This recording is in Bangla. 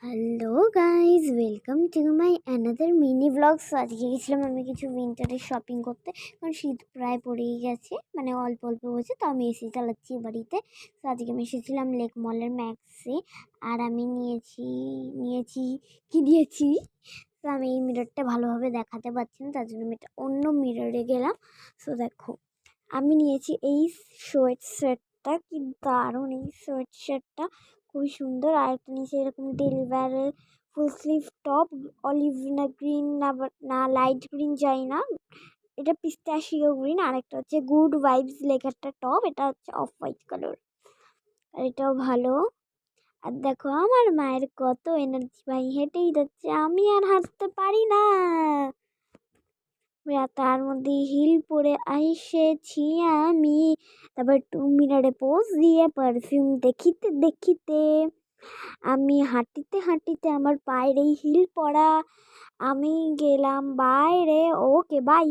Hello guys, welcome to my another mini blog. So আজকে গেছিলাম আমি কিছু উইন্টারের শপিং করতে, কারণ শীত প্রায় পড়েই গেছে, মানে অল্প অল্প হয়েছে। তো আমি এসি চালাচ্ছি বাড়িতে। তো আজকে আমি এসেছিলাম লেক মলের ম্যাক্সে, আর আমি নিয়েছি। তো আমি এই মিররটা ভালোভাবে দেখাতে পারছি না, তার জন্য আমি একটা অন্য মিররে গেলাম। সো দেখো, আমি নিয়েছি এই সোয়েট শার্টটা, কি দারুণ! এই সোয়েট শার্টটা খুবই সুন্দর। আর একটা নিচে এরকম ডেলিভারের ফুল স্লিভ টপ, অলিভ না গ্রিন না লাইট গ্রিন, যাই না, এটা পিস্তাশিও গ্রিন। আর একটা হচ্ছে গুড ভাইবস লেখা একটা টপ, এটা হচ্ছে অফ হোয়াইট কালার, আর এটাও ভালো। আর দেখো আমার মায়ের কত এনার্জি, ভাই হেঁটেই যাচ্ছে, আমি আর হাঁটতে পারি না। তার মধ্যে হিল পরে এসেছি আমি। তারপর 2 মিনিটে পোজ দিয়ে পারফিউম দেখিতে দেখিতে আমি হাঁটিতে হাঁটিতে আমার পায়ের এই হিল পরা, আমি গেলাম বাইরে। Okay bye.